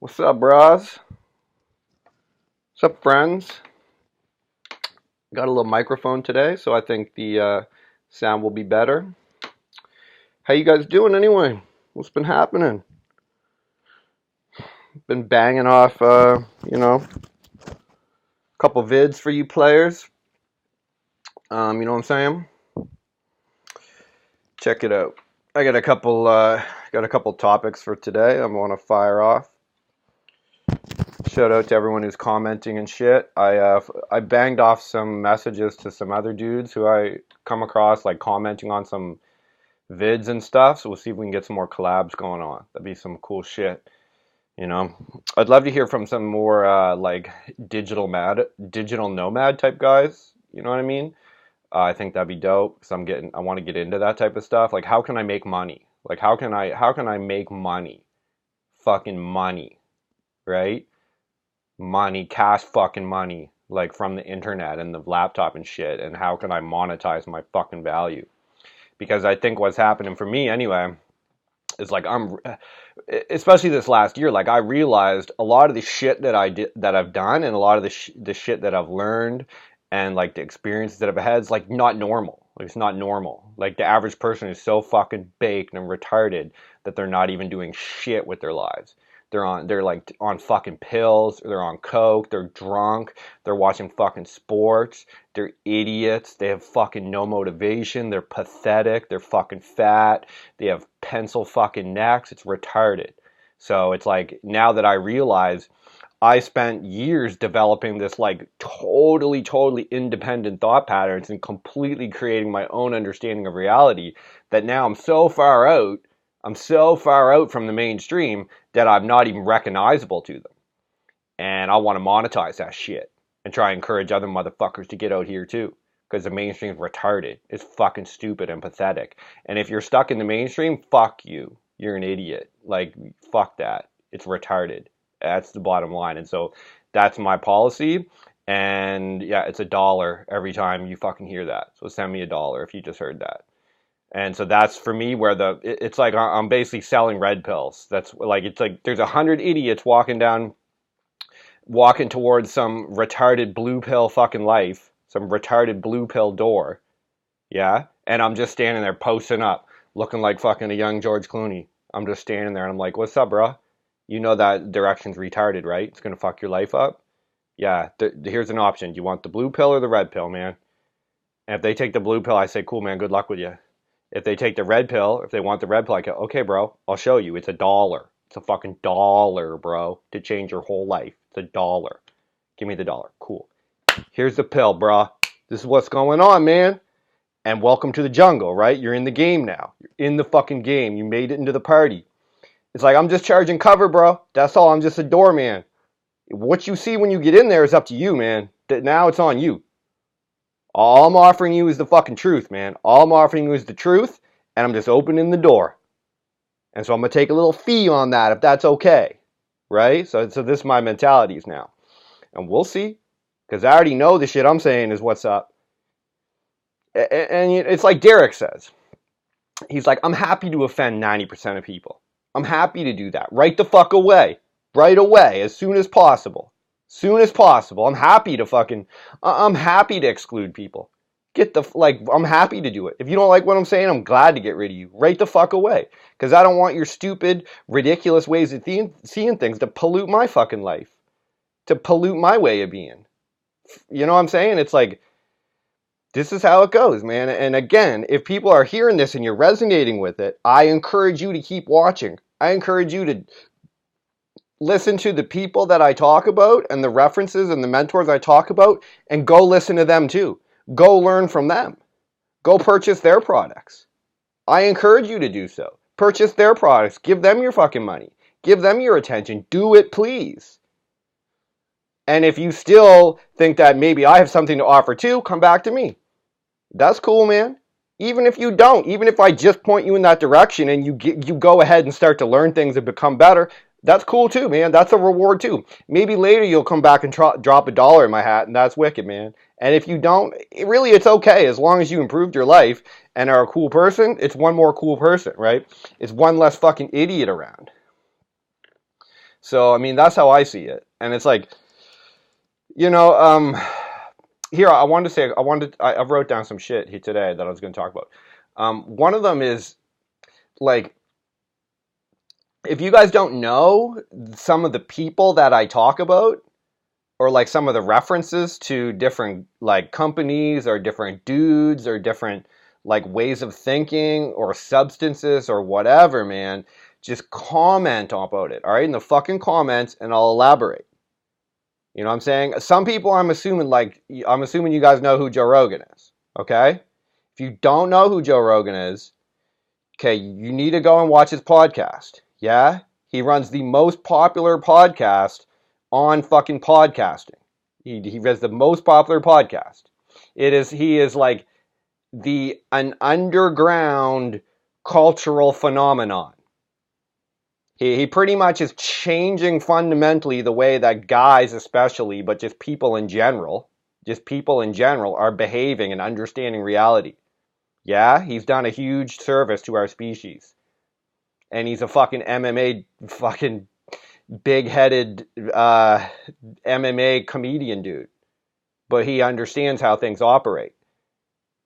What's up, bros? What's up, friends? Got a little microphone today, so I think the sound will be better. How you guys doing anyway? What's been happening? Been banging off, a couple vids for you players. You know what I'm saying? Check it out. I got a couple topics for today. I want to fire off. Shout out to everyone who's commenting and shit. I banged off some messages to some other dudes who I come across like commenting on some vids and stuff. So we'll see if we can get some more collabs going on. That'd be some cool shit. You know, I'd love to hear from some more like digital nomad type guys. You know what I mean? I think that'd be dope. Cause I want to get into that type of stuff. Like, how can I make money? Like, how can I make money? Fucking money, right? Money, cash fucking money, like from the internet and the laptop and shit. And how can I monetize my fucking value? Because I think what's happening for me anyway is like especially this last year, like I realized a lot of the shit that I've done and a lot of the shit that I've learned and like the experiences that I've had is like not normal. Like it's not normal. Like the average person is so fucking baked and retarded that they're not even doing shit with their lives. They're like on fucking pills, they're on coke, they're drunk, they're watching fucking sports, they're idiots, they have fucking no motivation, they're pathetic, they're fucking fat, they have pencil fucking necks, it's retarded. So it's like now that I realize I spent years developing this like totally independent thought patterns and completely creating my own understanding of reality that now I'm so far out from the mainstream that I'm not even recognizable to them. And I want to monetize that shit and try and encourage other motherfuckers to get out here too. Because the mainstream's retarded. It's fucking stupid and pathetic. And if you're stuck in the mainstream, fuck you. You're an idiot. Like, fuck that. It's retarded. That's the bottom line. And so that's my policy. And yeah, it's $1 every time you fucking hear that. So send me $1 if you just heard that. And so that's for me where it's like I'm basically selling red pills. That's like, it's like there's 100 idiots walking towards some retarded blue pill fucking life, some retarded blue pill door. Yeah. And I'm just standing there posting up, looking like fucking a young George Clooney. I'm just standing there and I'm like, what's up, bro? You know that direction's retarded, right? It's going to fuck your life up. Yeah. Here's an option. Do you want the blue pill or the red pill, man? And if they take the blue pill, I say, cool, man, good luck with you. If they take the red pill, if they want the red pill, I go, okay, bro, I'll show you. It's $1. It's a fucking dollar, bro, to change your whole life. It's $1. Give me the dollar. Cool. Here's the pill, bro. This is what's going on, man. And welcome to the jungle, right? You're in the game now. You're in the fucking game. You made it into the party. It's like, I'm just charging cover, bro. That's all. I'm just a doorman. What you see when you get in there is up to you, man. Now it's on you. All I'm offering you is the fucking truth, man. All I'm offering you is the truth, and I'm just opening the door. And so I'm going to take a little fee on that if that's okay, right? So this is my mentalities now. And we'll see, because I already know the shit I'm saying is what's up. And it's like Derek says. He's like, I'm happy to offend 90% of people. I'm happy to do that. Right the fuck away. Right away, as soon as possible. Soon as possible. I'm happy to exclude people. I'm happy to do it. If you don't like what I'm saying, I'm glad to get rid of you. Right the fuck away. Because I don't want your stupid, ridiculous ways of seeing things to pollute my fucking life. To pollute my way of being. You know what I'm saying? It's like, this is how it goes, man. And again, if people are hearing this and you're resonating with it, I encourage you to keep watching. I encourage you to listen to the people that I talk about and the references and the mentors I talk about and go listen to them too. Go learn from them. Go purchase their products. I encourage you to do so. Purchase their products. Give them your fucking money. Give them your attention. Do it, please. And if you still think that maybe I have something to offer too, come back to me. That's cool, man. Even if you don't, even if I just point you in that direction and you go ahead and start to learn things and become better, that's cool too, man. That's a reward too. Maybe later you'll come back and drop $1 in my hat, and that's wicked, man. And if you don't, it's okay. As long as you improved your life and are a cool person, it's one more cool person, right? It's one less fucking idiot around. So, I mean, that's how I see it. And it's like, you know, here, I wrote down some shit here today that I was going to talk about. One of them is, like, if you guys don't know some of the people that I talk about, or like some of the references to different like companies or different dudes or different like ways of thinking or substances or whatever, man, just comment about it, all right, in the fucking comments, and I'll elaborate. You know what I'm saying? Some people, I'm assuming you guys know who Joe Rogan is, okay? If you don't know who Joe Rogan is, okay, you need to go and watch his podcast. Yeah? He runs the most popular podcast on fucking podcasting. He runs the most popular podcast. He is like an underground cultural phenomenon. He pretty much is changing fundamentally the way that guys especially, but just people in general are behaving and understanding reality. Yeah, he's done a huge service to our species. And he's a fucking MMA, fucking big-headed MMA comedian dude. But he understands how things operate.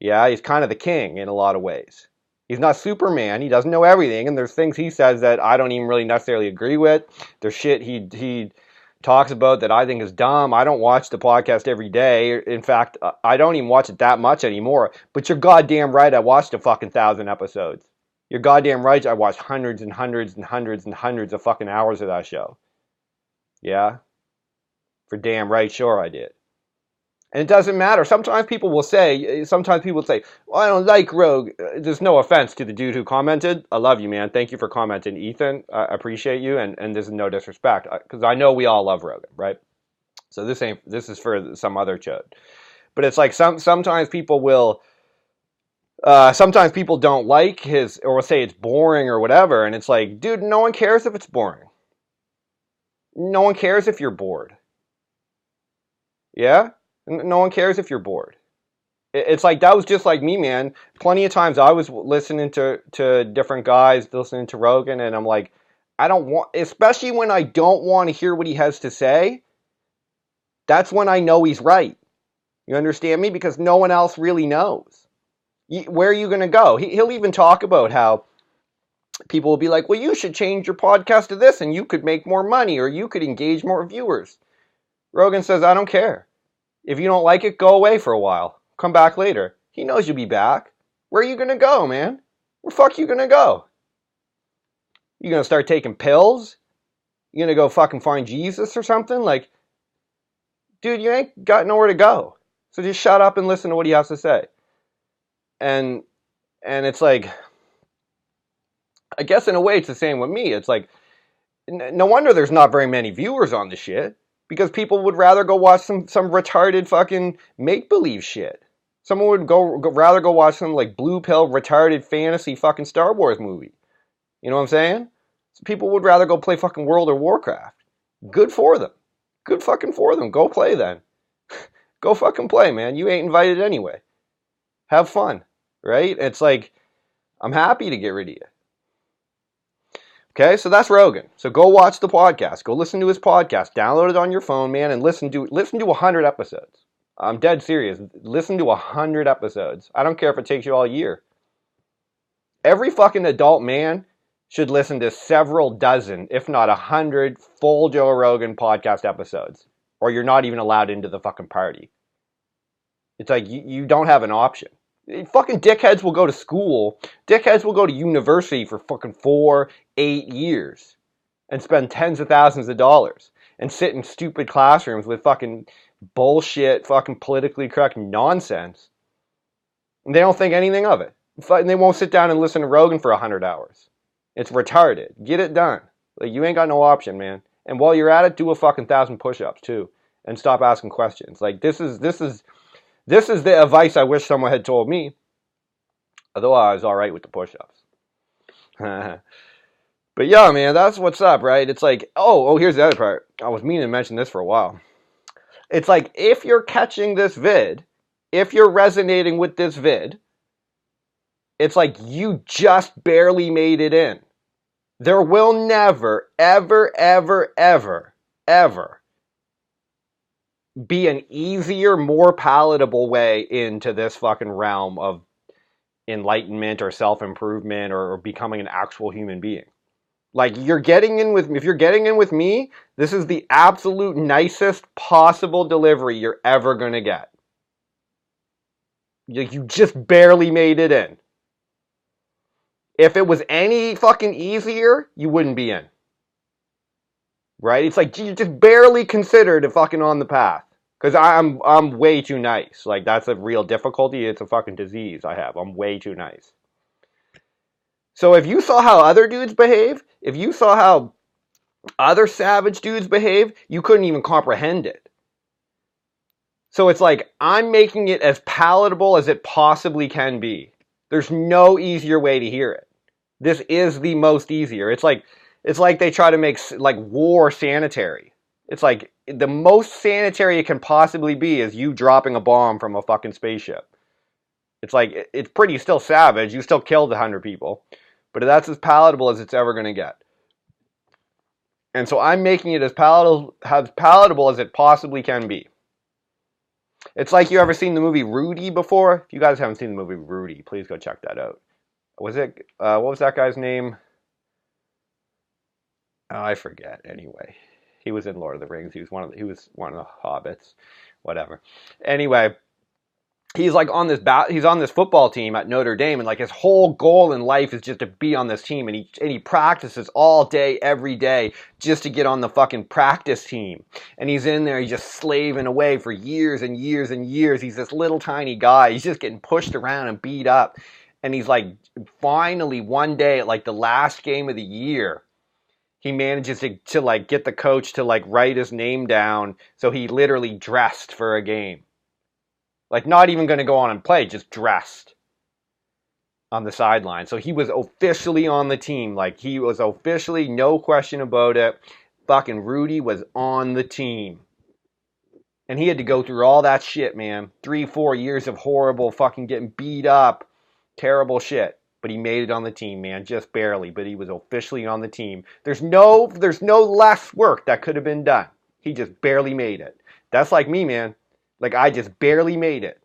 Yeah, he's kind of the king in a lot of ways. He's not Superman. He doesn't know everything. And there's things he says that I don't even really necessarily agree with. There's shit he talks about that I think is dumb. I don't watch the podcast every day. In fact, I don't even watch it that much anymore. But you're goddamn right, I watched a fucking 1,000 episodes. You're goddamn right, I watched hundreds and hundreds and hundreds and hundreds of fucking hours of that show. Yeah? For damn right sure I did. And it doesn't matter. Sometimes people say, well, I don't like Rogue. There's no offense to the dude who commented. I love you, man. Thank you for commenting, Ethan. I appreciate you, and this is no disrespect, because I know we all love Rogan, right? So this is for some other chode. But it's like sometimes people will, sometimes people don't like his, or will say it's boring or whatever, and it's like, dude, no one cares if it's boring. No one cares if you're bored. Yeah? No one cares if you're bored. It's like, that was just like me, man. Plenty of times I was listening to different guys, listening to Rogan, and I'm like, I don't want, especially when I don't want to hear what he has to say, that's when I know he's right. You understand me? Because no one else really knows. Where are you going to go? He'll even talk about how people will be like, well, you should change your podcast to this, and you could make more money, or you could engage more viewers. Rogan says, I don't care. If you don't like it, go away for a while. Come back later. He knows you'll be back. Where are you going to go, man? Where the fuck you going to go? You going to start taking pills? You going to go fucking find Jesus or something? Like, dude, you ain't got nowhere to go. So just shut up and listen to what he has to say. And it's like, I guess in a way it's the same with me. It's like, no wonder there's not very many viewers on the shit. Because people would rather go watch some retarded fucking make-believe shit. Someone would rather go watch some like blue pill retarded fantasy fucking Star Wars movie. You know what I'm saying? So people would rather go play fucking World of Warcraft. Good for them. Good fucking for them. Go play then. Go fucking play, man. You ain't invited anyway. Have fun. Right? It's like, I'm happy to get rid of you. Okay, so that's Rogan. So go watch the podcast. Go listen to his podcast. Download it on your phone, man, and listen to 100 episodes. I'm dead serious. Listen to 100 episodes. I don't care if it takes you all year. Every fucking adult man should listen to several dozen, if not 100, full Joe Rogan podcast episodes. Or you're not even allowed into the fucking party. It's like, you don't have an option. Fucking dickheads will go to school. Dickheads will go to university for fucking 4-8 years and spend tens of thousands of dollars and sit in stupid classrooms with fucking bullshit, fucking politically correct nonsense. And they don't think anything of it. And they won't sit down and listen to Rogan for 100 hours. It's retarded. Get it done. Like, you ain't got no option, man. And while you're at it, do a fucking 1,000 push-ups too, and stop asking questions. Like, this is the advice I wish someone had told me. Although I was alright with the push-ups. But yeah, man, that's what's up, right? It's like, oh, here's the other part. I was meaning to mention this for a while. It's like, if you're catching this vid, if you're resonating with this vid, it's like you just barely made it in. There will never, ever, ever, ever, ever be an easier, more palatable way into this fucking realm of enlightenment or self-improvement or becoming an actual human being. Like, if you're getting in with me, this is the absolute nicest possible delivery you're ever gonna get. You just barely made it in. If it was any fucking easier, you wouldn't be in. Right? It's like you just barely considered fucking on the path. Because I'm way too nice. Like, that's a real difficulty. It's a fucking disease I have. I'm way too nice. So if you saw how other dudes behave, if you saw how other savage dudes behave, you couldn't even comprehend it. So it's like, I'm making it as palatable as it possibly can be. There's no easier way to hear it. This is the most easier. It's like they try to make like war sanitary. It's like the most sanitary it can possibly be is you dropping a bomb from a fucking spaceship. It's like, it's pretty still savage. You still killed 100 people. But that's as palatable as it's ever going to get. And so I'm making it as palatable as it possibly can be. It's like, you ever seen the movie Rudy before? If you guys haven't seen the movie Rudy, please go check that out. What was that guy's name? Oh, I forget. Anyway, he was in Lord of the Rings. He was one of the hobbits. Whatever. Anyway, he's on this football team at Notre Dame, and like his whole goal in life is just to be on this team, and he practices all day, every day, just to get on the fucking practice team. And he's in there, he's just slaving away for years and years and years. He's this little tiny guy. He's just getting pushed around and beat up. And he's like, finally one day at like the last game of the year, he manages to like get the coach to like write his name down, so he literally dressed for a game. Like, not even going to go on and play, just dressed on the sideline. So he was officially on the team. Like, he was officially, no question about it. Fucking Rudy was on the team. And he had to go through all that shit, man. 3-4 years of horrible fucking getting beat up. Terrible shit. But he made it on the team, man. Just barely. But he was officially on the team. There's no less work that could have been done. He just barely made it. That's like me, man. Like, I just barely made it.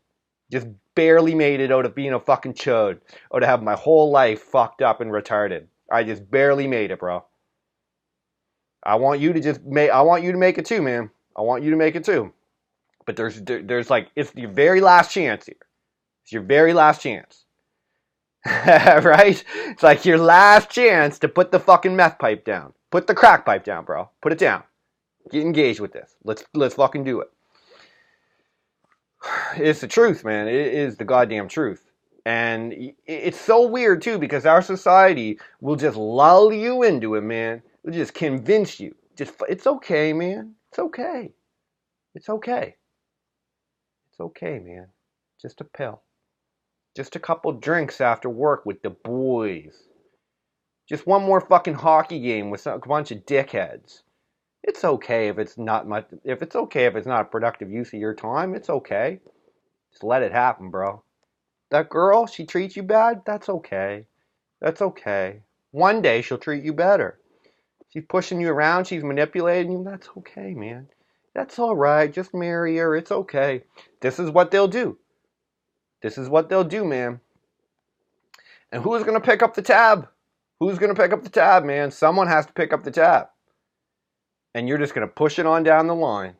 Just barely made it out of being a fucking chode. Out of having my whole life fucked up and retarded. I just barely made it, bro. I want you to make it too, man. I want you to make it too. But there's like, it's your very last chance here. It's your very last chance. Right? It's like your last chance to put the fucking meth pipe down. Put the crack pipe down, bro. Put it down. Get engaged with this. Let's fucking do it. It's the truth, man. It is the goddamn truth. And it's so weird, too, because our society will just lull you into it, man. It'll just convince you. It's okay, man. It's okay. It's okay. It's okay, man. Just a pill. Just a couple drinks after work with the boys. Just one more fucking hockey game with a bunch of dickheads. It's okay if it's not much. If it's okay if it's not a productive use of your time, it's okay. Just let it happen, bro. That girl, she treats you bad. That's okay. That's okay. One day she'll treat you better. She's pushing you around. She's manipulating you. That's okay, man. That's all right. Just marry her. It's okay. This is what they'll do. This is what they'll do, man. And who's gonna pick up the tab? Who's gonna pick up the tab, man? Someone has to pick up the tab. And you're just going to push it on down the line.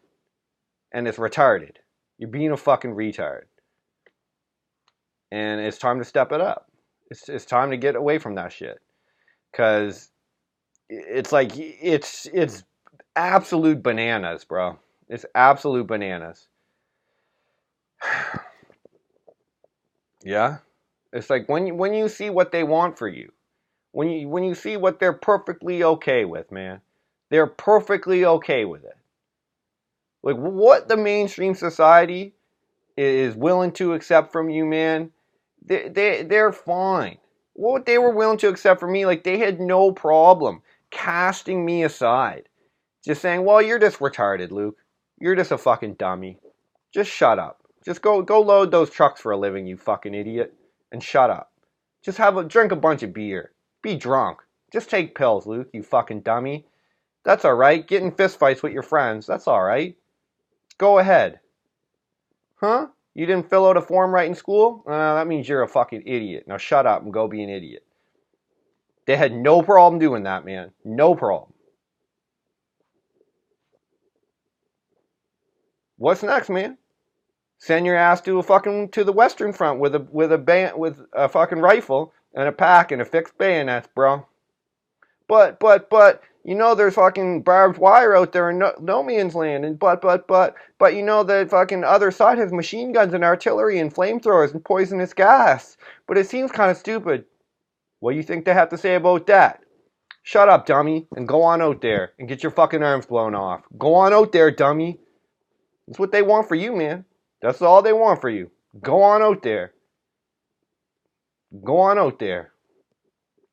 And it's retarded. You're being a fucking retard. And it's time to step it up. It's time to get away from that shit. Because it's like, it's absolute bananas, bro. It's absolute bananas. Yeah? It's like when you see what they want for you. When you see what they're perfectly okay with, man. They're perfectly okay with it. Like, what the mainstream society is willing to accept from you, man, they're fine. What they were willing to accept from me, like, they had no problem casting me aside. Just saying, well, you're just retarded, Luke. You're just a fucking dummy. Just shut up. Just go load those trucks for a living, you fucking idiot. And shut up. Just drink a bunch of beer. Be drunk. Just take pills, Luke, you fucking dummy. That's alright. Get in fistfights with your friends. That's alright. Go ahead. Huh? You didn't fill out a form right in school? That means you're a fucking idiot. Now shut up and go be an idiot. They had no problem doing that, man. No problem. What's next, man? Send your ass to the Western Front with a fucking rifle and a pack and a fixed bayonets, bro. But there's fucking barbed wire out there in no man's land, and but the fucking other side has machine guns and artillery and flamethrowers and poisonous gas. But it seems kind of stupid. What do you think they have to say about that? Shut up, dummy, and go on out there and get your fucking arms blown off. Go on out there, dummy. That's what they want for you, man. That's all they want for you. Go on out there. Go on out there.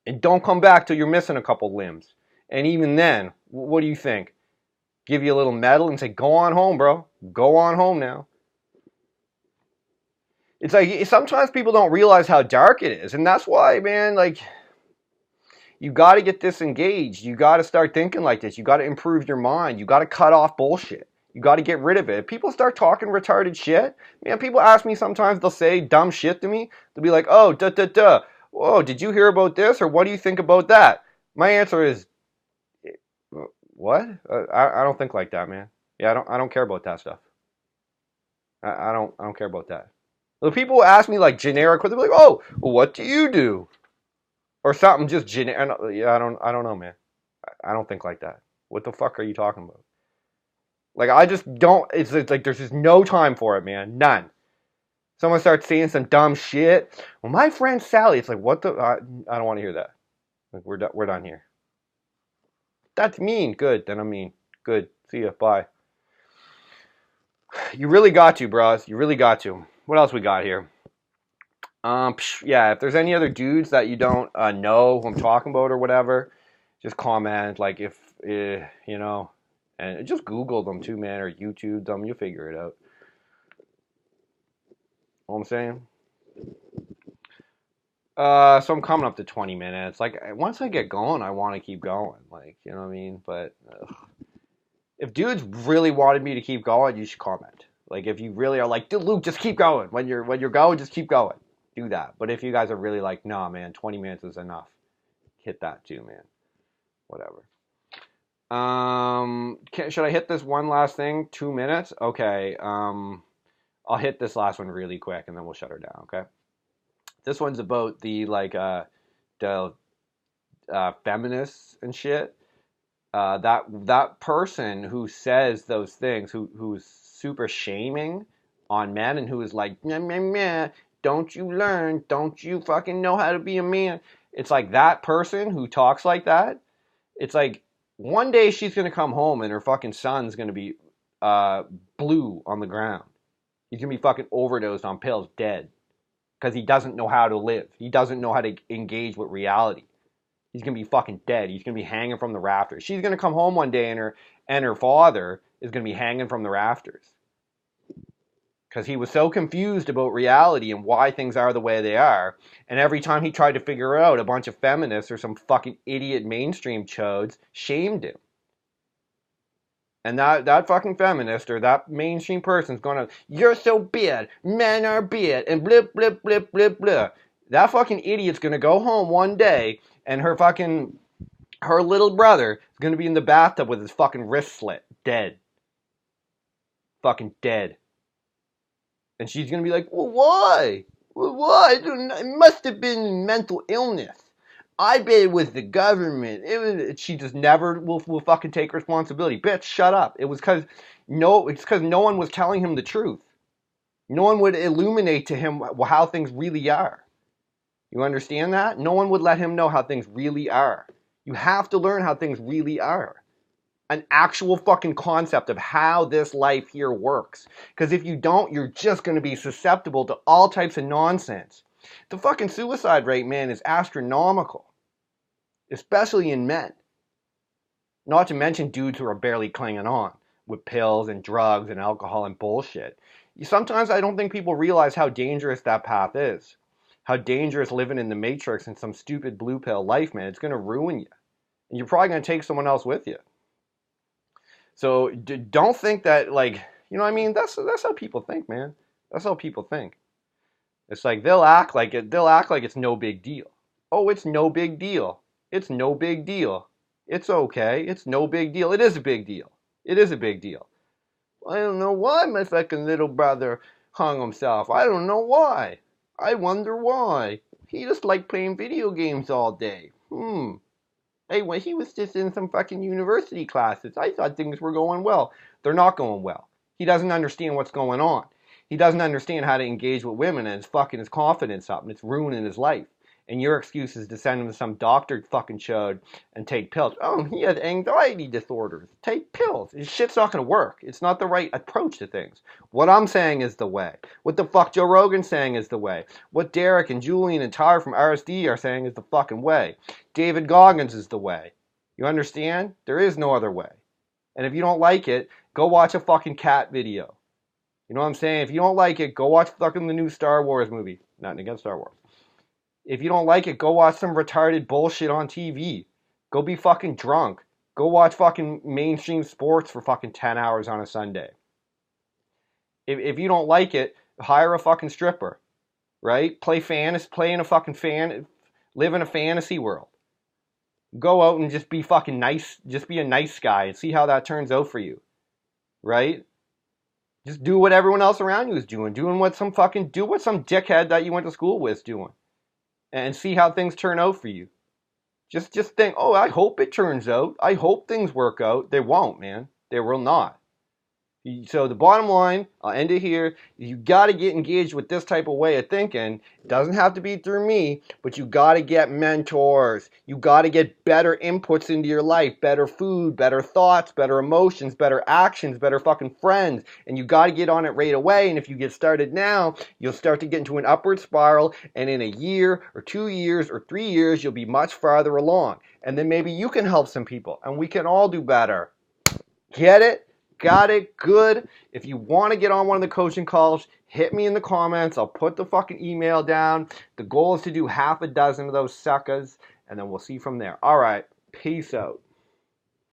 And don't come back till you're missing a couple limbs. And even then, what do you think? Give you a little medal and say, go on home, bro. Go on home now. It's like, sometimes people don't realize how dark it is. And that's why, man, like, you got to get disengaged. You got to start thinking like this. You got to improve your mind. You got to cut off bullshit. You got to get rid of it. If people start talking retarded shit, man, people ask me sometimes, they'll say dumb shit to me. They'll be like, oh, whoa, did you hear about this? Or what do you think about that? My answer is, what? I don't think like that, man. Yeah, I don't care about that stuff. I don't care about that. The people ask me like generic, they'll be like, oh, well, what do you do? Or something just generic. Yeah, I don't know, man. I don't think like that. What the fuck are you talking about? Like, I just don't, it's like there's just no time for it, man. None. Someone starts saying some dumb shit. Well, my friend Sally, it's like, what the, I don't want to hear that. Like, we're done here. That's mean. Good, then I'm mean. Good. See ya. Bye. You really got to, bros. You really got to. What else we got here? Yeah, if there's any other dudes that you don't know who I'm talking about or whatever, just comment, like, if, and just Google them too, man, or YouTube them. You'll figure it out. Know what I'm saying? So I'm coming up to 20 minutes. Like, once I get going, I want to keep going. Like, you know what I mean? But if dudes really wanted me to keep going, you should comment. Like, if you really are like, dude, Luke, just keep going. When you're going, just keep going. Do that. But if you guys are really like, nah, man, 20 minutes is enough. Hit that too, man. Whatever. Should I hit this one last thing? 2 minutes? Okay. I'll hit this last one really quick and then we'll shut her down, okay? This one's about the feminists and shit. That person who says those things, who's super shaming on men and who is like, meh, meh, meh, don't you learn? Don't you fucking know how to be a man? It's like that person who talks like that. It's like one day she's going to come home and her fucking son's going to be blue on the ground. He's going to be fucking overdosed on pills, dead. Because he doesn't know how to live. He doesn't know how to engage with reality. He's going to be fucking dead. He's going to be hanging from the rafters. She's going to come home one day and her father is going to be hanging from the rafters. Because he was so confused about reality and why things are the way they are. And every time he tried to figure out, a bunch of feminists or some fucking idiot mainstream chodes shamed him. And that fucking feminist or that mainstream person's gonna, you're so bad, men are bad, and blah, blah, blah, blah, blah. That fucking idiot's gonna go home one day and her little brother is gonna be in the bathtub with his fucking wrist slit, dead. Fucking dead. And she's gonna be like, well, why? Well, why? It must have been mental illness. I bet it was the government. She just never will fucking take responsibility. Bitch, shut up. It's because no one was telling him the truth. No one would illuminate to him how things really are. You understand that? No one would let him know how things really are. You have to learn how things really are. An actual fucking concept of how this life here works. Because if you don't, you're just going to be susceptible to all types of nonsense. The fucking suicide rate, man, is astronomical. Especially in men. Not to mention dudes who are barely clinging on with pills and drugs and alcohol and bullshit. Sometimes I don't think people realize how dangerous that path is. how dangerous living in the Matrix and some stupid blue pill life, man. It's going to ruin you. And you're probably going to take someone else with you. So don't think that, like, you know what I mean? That's how people think, man. That's how people think. It's like they'll act like it's no big deal. Oh, it's no big deal. It's no big deal. It's okay. It's no big deal. It is a big deal. It is a big deal. I don't know why my fucking little brother hung himself. I don't know why. I wonder why. He just liked playing video games all day. Hey, when he was just in some fucking university classes, I thought things were going well. They're not going well. He doesn't understand what's going on. He doesn't understand how to engage with women, and it's fucking his confidence up, and it's ruining his life. And your excuse is to send him to some doctor fucking chode and take pills. Oh, he has anxiety disorders. Take pills. This shit's not going to work. It's not the right approach to things. What I'm saying is the way. What the fuck Joe Rogan's saying is the way. What Derek and Julian and Tyler from RSD are saying is the fucking way. David Goggins is the way. You understand? There is no other way. And if you don't like it, go watch a fucking cat video. You know what I'm saying? If you don't like it, go watch fucking the new Star Wars movie. Nothing against Star Wars. If you don't like it, go watch some retarded bullshit on TV. Go be fucking drunk. Go watch fucking mainstream sports for fucking 10 hours on a Sunday. If you don't like it, hire a fucking stripper. Right? Play in a fucking live in a fantasy world. Go out and just be fucking nice. Just be a nice guy and see how that turns out for you. Right? Just do what everyone else around you is doing. Do what some dickhead that you went to school with is doing. And see how things turn out for you. Just think, oh, I hope it turns out. I hope things work out. They won't, man. They will not. So the bottom line, I'll end it here, you got to get engaged with this type of way of thinking. It doesn't have to be through me, but you got to get mentors. You got to get better inputs into your life, better food, better thoughts, better emotions, better actions, better fucking friends. And you got to get on it right away. And if you get started now, you'll start to get into an upward spiral. And in a year or 2 years or 3 years, you'll be much farther along. And then maybe you can help some people and we can all do better. Get it? Got it? Good. If you want to get on one of the coaching calls, hit me in the comments. I'll put the fucking email down. The goal is to do half a dozen of those suckers, and then we'll see from there. All right. Peace out.